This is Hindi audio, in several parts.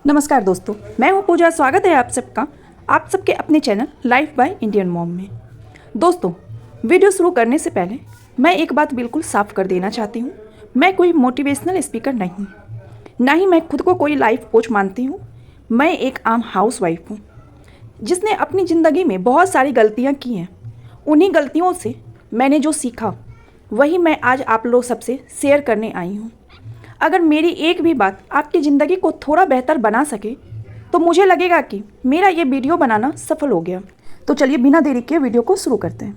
नमस्कार दोस्तों, मैं हूँ पूजा। स्वागत है आप सबके अपने channel life by Indian mom में। दोस्तों, वीडियो शुरू करने से पहले मैं एक बात बिल्कुल साफ कर देना चाहती हूँ। मैं कोई मोटिवेशनल स्पीकर नहीं हूँ, ना ही मैं खुद को कोई लाइफ कोच मानती हूँ। मैं एक आम हाउसवाइफ हूँ जिसने अपनी ज़िंदगी में बहुत सारी गलतियाँ की हैं। उन्हीं गलतियों से मैंने जो सीखा वही मैं आज आप लोग सबसे शेयर करने आई हूँ। अगर मेरी एक भी बात आपकी ज़िंदगी को थोड़ा बेहतर बना सके तो मुझे लगेगा कि मेरा ये वीडियो बनाना सफल हो गया। तो चलिए बिना देरी के वीडियो को शुरू करते हैं।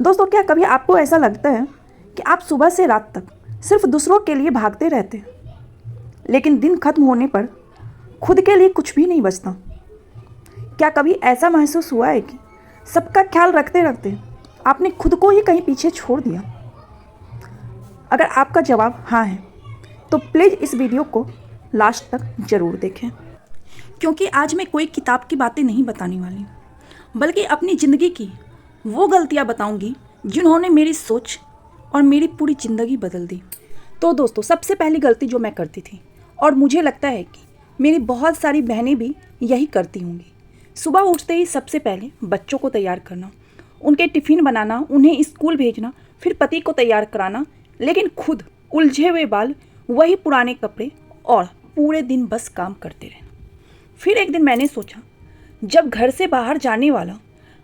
दोस्तों, क्या कभी आपको ऐसा लगता है कि आप सुबह से रात तक सिर्फ दूसरों के लिए भागते रहते हैं, लेकिन दिन खत्म होने पर खुद के लिए कुछ भी नहीं बचता? क्या कभी ऐसा महसूस हुआ है कि सबका ख्याल रखते रखते आपने खुद को ही कहीं पीछे छोड़ दिया? अगर आपका जवाब हाँ है तो प्लीज़ इस वीडियो को लास्ट तक ज़रूर देखें, क्योंकि आज मैं कोई किताब की बातें नहीं बताने वाली, बल्कि अपनी ज़िंदगी की वो गलतियाँ बताऊंगी जिन्होंने मेरी सोच और मेरी पूरी ज़िंदगी बदल दी। तो दोस्तों, सबसे पहली गलती जो मैं करती थी, और मुझे लगता है कि मेरी बहुत सारी बहनें भी यही करती होंगी, सुबह उठते ही सबसे पहले बच्चों को तैयार करना, उनके टिफ़िन बनाना, उन्हें स्कूल भेजना, फिर पति को तैयार कराना, लेकिन खुद उलझे हुए बाल, वही पुराने कपड़े और पूरे दिन बस काम करते रहना। फिर एक दिन मैंने सोचा, जब घर से बाहर जाने वाला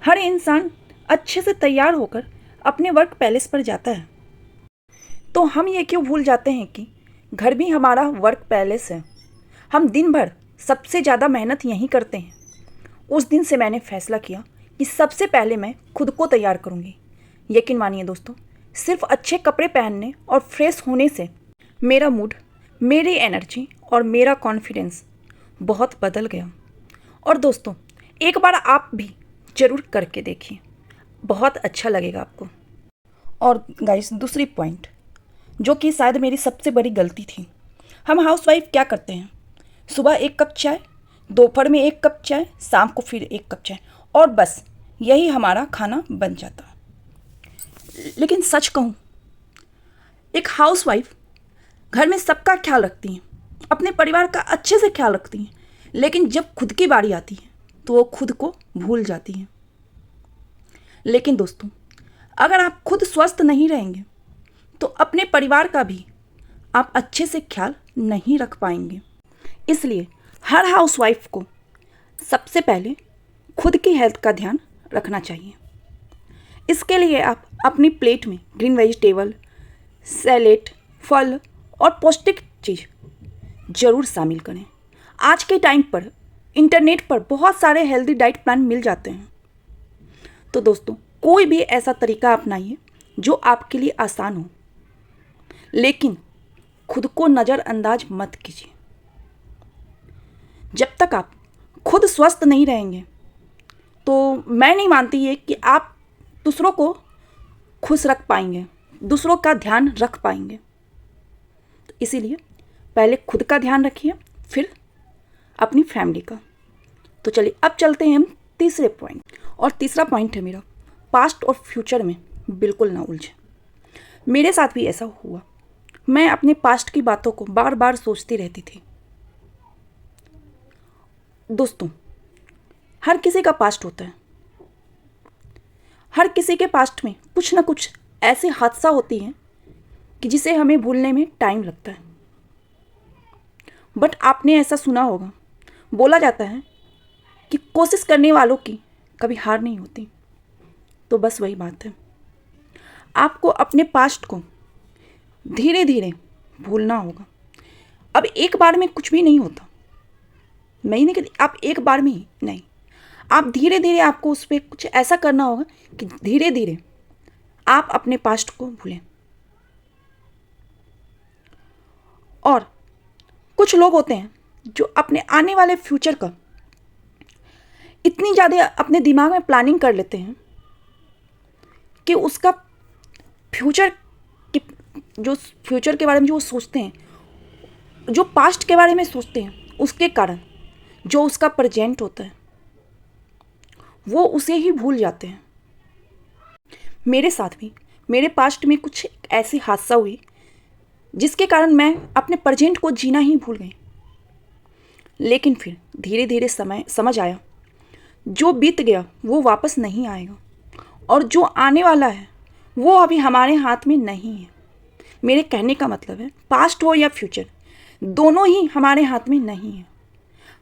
हर इंसान अच्छे से तैयार होकर अपने वर्क पैलेस पर जाता है, तो हम ये क्यों भूल जाते हैं कि घर भी हमारा वर्क पैलेस है। हम दिन भर सबसे ज़्यादा मेहनत यहीं करते हैं। उस दिन से मैंने फैसला किया कि सबसे पहले मैं खुद को तैयार करूँगी। यकीन मानिए दोस्तों, सिर्फ अच्छे कपड़े पहनने और फ्रेश होने से मेरा मूड, मेरी एनर्जी और मेरा कॉन्फिडेंस बहुत बदल गया। और दोस्तों, एक बार आप भी ज़रूर करके देखिए, बहुत अच्छा लगेगा आपको। और गाइस, दूसरी पॉइंट जो कि शायद मेरी सबसे बड़ी गलती थी, हम हाउसवाइफ क्या करते हैं, सुबह एक कप चाय, दोपहर में एक कप चाय, शाम को फिर एक कप चाय, और बस यही हमारा खाना बन जाता। लेकिन सच कहूँ, एक हाउसवाइफ घर में सबका ख्याल रखती हैं, अपने परिवार का अच्छे से ख्याल रखती हैं, लेकिन जब खुद की बारी आती है तो वो खुद को भूल जाती हैं। लेकिन दोस्तों, अगर आप खुद स्वस्थ नहीं रहेंगे तो अपने परिवार का भी आप अच्छे से ख्याल नहीं रख पाएंगे। इसलिए हर हाउसवाइफ को सबसे पहले खुद की हेल्थ का ध्यान रखना चाहिए। इसके लिए आप अपनी प्लेट में ग्रीन वेजिटेबल, सैलेड, फल और पौष्टिक चीज़ ज़रूर शामिल करें। आज के टाइम पर इंटरनेट पर बहुत सारे हेल्दी डाइट प्लान मिल जाते हैं। तो दोस्तों, कोई भी ऐसा तरीका अपनाइए जो आपके लिए आसान हो, लेकिन खुद को नज़रअंदाज मत कीजिए। जब तक आप खुद स्वस्थ नहीं रहेंगे तो मैं नहीं मानती है कि आप दूसरों को खुश रख पाएंगे, दूसरों का ध्यान रख पाएंगे। तो इसीलिए पहले खुद का ध्यान रखिए, फिर अपनी फैमिली का। तो चलिए अब चलते हैं हम तीसरे पॉइंट। और तीसरा पॉइंट है मेरा, पास्ट और फ्यूचर में बिल्कुल ना उलझे। मेरे साथ भी ऐसा हुआ। मैं अपने पास्ट की बातों को बार बार सोचती रहती थी। दोस्तों, हर किसी का पास्ट होता है। हर किसी के पास्ट में कुछ ना कुछ ऐसे हादसा होती हैं कि जिसे हमें भूलने में टाइम लगता है। बट आपने ऐसा सुना होगा, बोला जाता है कि कोशिश करने वालों की कभी हार नहीं होती। तो बस वही बात है, आपको अपने पास्ट को धीरे धीरे भूलना होगा। अब एक बार में कुछ भी नहीं होता। मैं ही नहीं कहती आप एक बार में ही नहीं, आप धीरे धीरे आपको उस पर कुछ ऐसा करना होगा कि धीरे धीरे आप अपने पास्ट को भूलें। और कुछ लोग होते हैं जो अपने आने वाले फ्यूचर का इतनी ज़्यादा अपने दिमाग में प्लानिंग कर लेते हैं कि उसका फ्यूचर के बारे में जो वो सोचते हैं, जो पास्ट के बारे में सोचते हैं, उसके कारण जो उसका प्रेजेंट होता है वो उसे ही भूल जाते हैं। मेरे साथ भी मेरे पास्ट में कुछ ऐसी हादसा हुई जिसके कारण मैं अपने प्रेजेंट को जीना ही भूल गई। लेकिन फिर धीरे धीरे समय समझ आया, जो बीत गया वो वापस नहीं आएगा, और जो आने वाला है वो अभी हमारे हाथ में नहीं है। मेरे कहने का मतलब है, पास्ट हो या फ्यूचर, दोनों ही हमारे हाथ में नहीं है।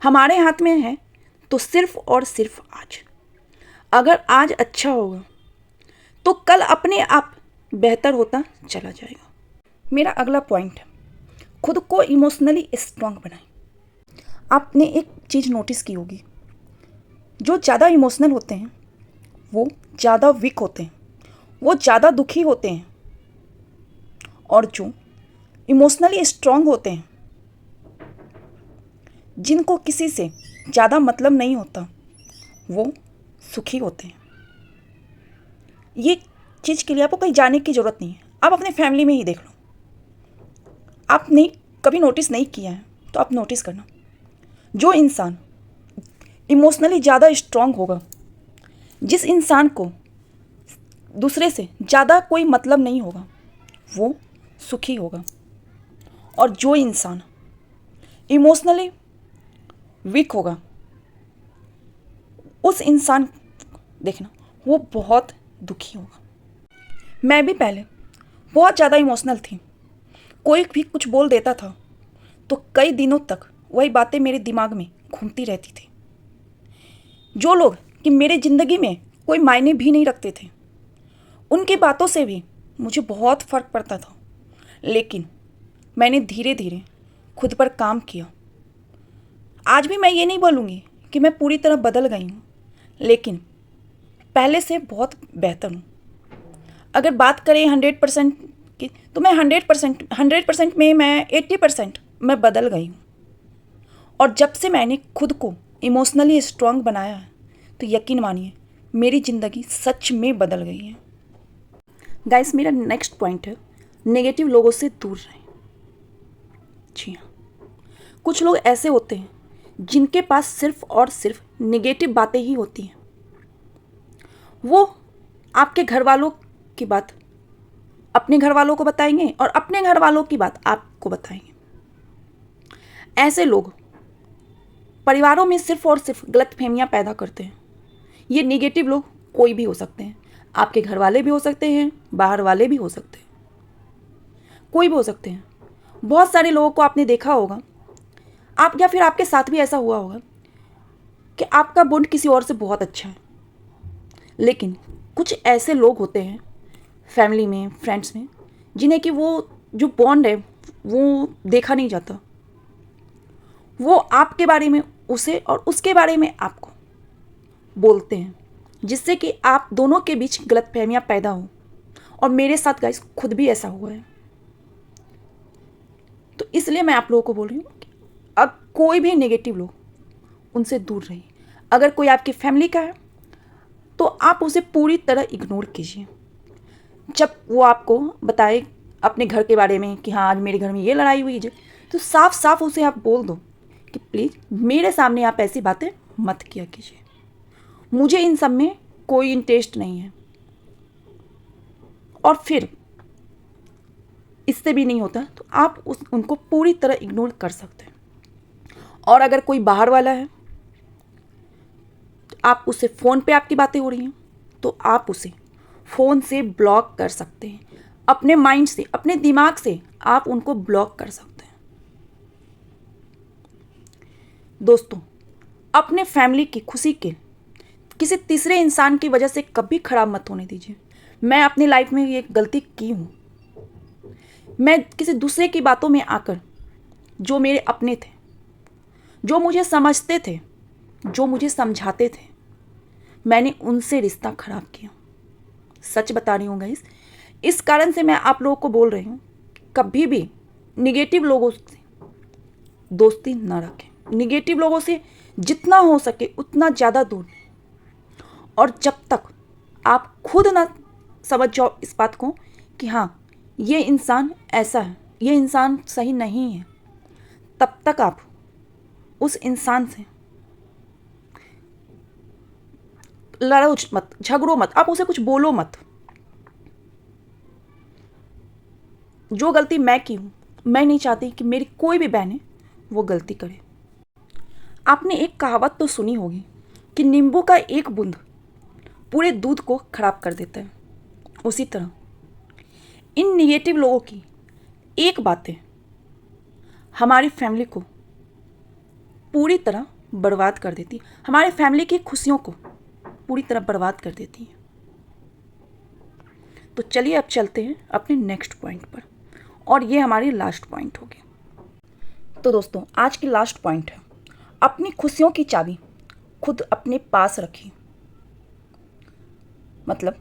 हमारे हाथ में है तो सिर्फ और सिर्फ आज। अगर आज अच्छा होगा तो कल अपने आप बेहतर होता चला जाएगा। मेरा अगला पॉइंट है, खुद को इमोशनली स्ट्रांग बनाएं। आपने एक चीज़ नोटिस की होगी, जो ज़्यादा इमोशनल होते हैं वो ज़्यादा वीक होते हैं, वो ज़्यादा दुखी होते हैं, और जो इमोशनली स्ट्रांग होते हैं, जिनको किसी से ज़्यादा मतलब नहीं होता, वो सुखी होते हैं। ये चीज़ के लिए आपको कहीं जाने की ज़रूरत नहीं है, आप अपने फैमिली में ही देख लो। आपने कभी नोटिस नहीं किया है तो आप नोटिस करना, जो इंसान इमोशनली ज़्यादा स्ट्रांग होगा, जिस इंसान को दूसरे से ज़्यादा कोई मतलब नहीं होगा, वो सुखी होगा। और जो इंसान इमोशनली वीक होगा, उस इंसान देखना वो बहुत दुखी होगा। मैं भी पहले बहुत ज़्यादा इमोशनल थी। कोई भी कुछ बोल देता था तो कई दिनों तक वही बातें मेरे दिमाग में घूमती रहती थी। जो लोग कि मेरे ज़िंदगी में कोई मायने भी नहीं रखते थे, उनकी बातों से भी मुझे बहुत फ़र्क पड़ता था। लेकिन मैंने धीरे धीरे खुद पर काम किया। आज भी मैं ये नहीं बोलूँगी कि मैं पूरी तरह बदल गई हूँ, लेकिन पहले से बहुत बेहतर हूँ। अगर बात करें 100% की, तो मैं 100% में मैं 80% मैं बदल गई हूँ। और जब से मैंने खुद को इमोशनली स्ट्रांग बनाया है, तो यकीन मानिए मेरी ज़िंदगी सच में बदल गई है। गाइस, मेरा नेक्स्ट पॉइंट है, नेगेटिव लोगों से दूर रहें। जी हाँ, कुछ लोग ऐसे होते हैं जिनके पास सिर्फ और सिर्फ नेगेटिव बातें ही होती हैं। वो आपके घर वालों की बात अपने घर वालों को बताएंगे और अपने घर वालों की बात आपको बताएंगे। ऐसे लोग परिवारों में सिर्फ और सिर्फ गलतफहमियां पैदा करते हैं। ये नेगेटिव लोग कोई भी हो सकते हैं, आपके घर वाले भी हो सकते हैं, बाहर वाले भी हो सकते हैं, कोई भी हो सकते हैं। बहुत सारे लोगों को आपने देखा होगा, आप या फिर आपके साथ भी ऐसा हुआ होगा कि आपका बॉन्ड किसी और से बहुत अच्छा है, लेकिन कुछ ऐसे लोग होते हैं फैमिली में, फ्रेंड्स में, जिन्हें कि वो जो बॉन्ड है वो देखा नहीं जाता। वो आपके बारे में उसे और उसके बारे में आपको बोलते हैं, जिससे कि आप दोनों के बीच गलतफहमियां पैदा हो। और मेरे साथ गाइस खुद भी ऐसा हुआ है। तो इसलिए मैं आप लोगों को बोल रही हूँ कि अब कोई भी नेगेटिव लोग उनसे दूर रहिए। अगर कोई आपकी फैमिली का है तो आप उसे पूरी तरह इग्नोर कीजिए। जब वो आपको बताए अपने घर के बारे में कि हाँ आज मेरे घर में ये लड़ाई हुई है, तो साफ साफ उसे आप बोल दो कि प्लीज़ मेरे सामने आप ऐसी बातें मत किया कीजिए, मुझे इन सब में कोई इंटरेस्ट नहीं है। और फिर इससे भी नहीं होता तो आप उनको पूरी तरह इग्नोर कर सकते हैं। और अगर कोई बाहर वाला है तो आप उससे फ़ोन पे आपकी बातें हो रही हैं तो आप उसे फ़ोन से ब्लॉक कर सकते हैं। अपने माइंड से, अपने दिमाग से आप उनको ब्लॉक कर सकते हैं। दोस्तों, अपने फैमिली की खुशी के किसी तीसरे इंसान की वजह से कभी खराब मत होने दीजिए। मैं अपनी लाइफ में ये गलती की हूँ। मैं किसी दूसरे की बातों में आकर, जो मेरे अपने थे, जो मुझे समझते थे, जो मुझे समझाते थे, मैंने उनसे रिश्ता खराब किया। सच बता रही हूँ गाइस। इस कारण से मैं आप लोगों को बोल रही हूँ, कभी भी निगेटिव लोगों से दोस्ती ना रखें। निगेटिव लोगों से जितना हो सके उतना ज़्यादा दूर। और जब तक आप खुद ना समझ जाओ इस बात को कि हाँ ये इंसान ऐसा है, ये इंसान सही नहीं है, तब तक आप उस इंसान से लड़ो मत, झगड़ो मत, आप उसे कुछ बोलो मत। जो गलती मैं की हूँ, मैं नहीं चाहती कि मेरी कोई भी बहनें वो गलती करे। आपने एक कहावत तो सुनी होगी कि नींबू का एक बूंद पूरे दूध को खराब कर देता है। उसी तरह इन निगेटिव लोगों की एक बातें हमारी फैमिली को पूरी तरह बर्बाद कर देती है, हमारी फैमिली की खुशियों को पूरी तरह बर्बाद कर देती है। तो चलिए अब चलते हैं अपने नेक्स्ट पॉइंट पर, और ये हमारी लास्ट पॉइंट होगी। तो दोस्तों आज की लास्ट पॉइंट है, अपनी खुशियों की चाबी खुद अपने पास रखिए। मतलब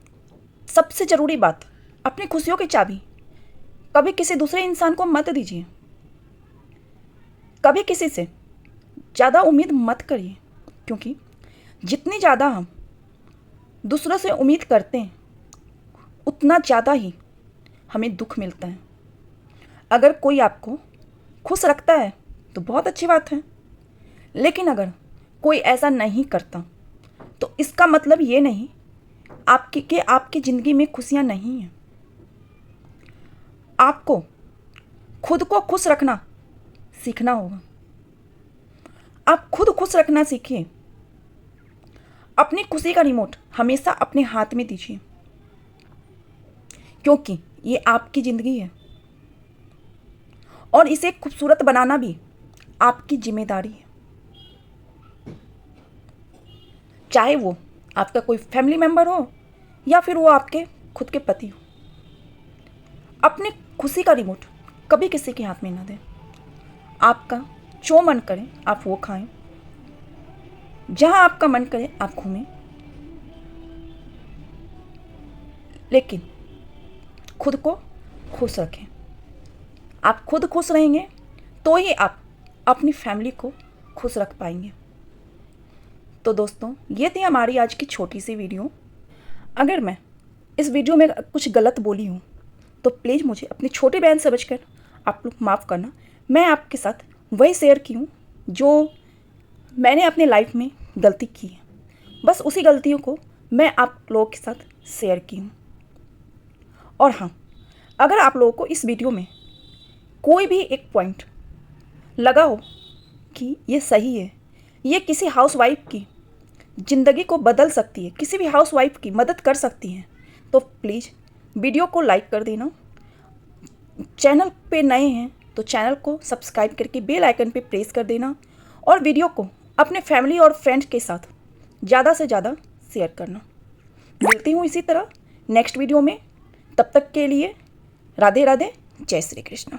सबसे ज़रूरी बात, अपनी खुशियों की चाबी कभी किसी दूसरे इंसान को मत दीजिए। कभी किसी से ज़्यादा उम्मीद मत करिए, क्योंकि जितनी ज़्यादा हम दूसरों से उम्मीद करते हैं उतना ज़्यादा ही हमें दुख मिलता है। अगर कोई आपको खुश रखता है तो बहुत अच्छी बात है, लेकिन अगर कोई ऐसा नहीं करता तो इसका मतलब ये नहीं आपकी ज़िंदगी में खुशियाँ नहीं हैं। आपको खुद को खुश रखना सीखना होगा। आप खुद खुश रखना सीखिए। अपनी खुशी का रिमोट हमेशा अपने हाथ में दीजिए, क्योंकि ये आपकी ज़िंदगी है और इसे खूबसूरत बनाना भी आपकी जिम्मेदारी है। चाहे वो आपका कोई फैमिली मेम्बर हो या फिर वो आपके खुद के पति हो, अपनी खुशी का रिमोट कभी किसी के हाथ में ना दें। आपका जो मन करे आप वो खाएं, जहां आपका मन करे आप घूमें, लेकिन खुद को खुश रखें। आप खुद खुश रहेंगे तो ही आप अपनी फैमिली को खुश रख पाएंगे। तो दोस्तों ये थी हमारी आज की छोटी सी वीडियो। अगर मैं इस वीडियो में कुछ गलत बोली हूँ तो प्लीज़ मुझे अपनी छोटी बहन समझकर आप लोग माफ़ करना। मैं आपके साथ वही शेयर की हूँ जो मैंने अपने लाइफ में गलती की है, बस उसी गलतियों को मैं आप लोगों के साथ शेयर की हूँ। और हाँ, अगर आप लोगों को इस वीडियो में कोई भी एक पॉइंट लगा हो कि ये सही है, ये किसी हाउसवाइफ की ज़िंदगी को बदल सकती है, किसी भी हाउसवाइफ की मदद कर सकती है, तो प्लीज़ वीडियो को लाइक कर देना। चैनल पे नए हैं तो चैनल को सब्सक्राइब करके बेल आइकन पे प्रेस कर देना, और वीडियो को अपने फैमिली और फ्रेंड्स के साथ ज़्यादा से ज़्यादा शेयर करना। मिलती हूँ इसी तरह नेक्स्ट वीडियो में। तब तक के लिए राधे राधे, जय श्री कृष्ण।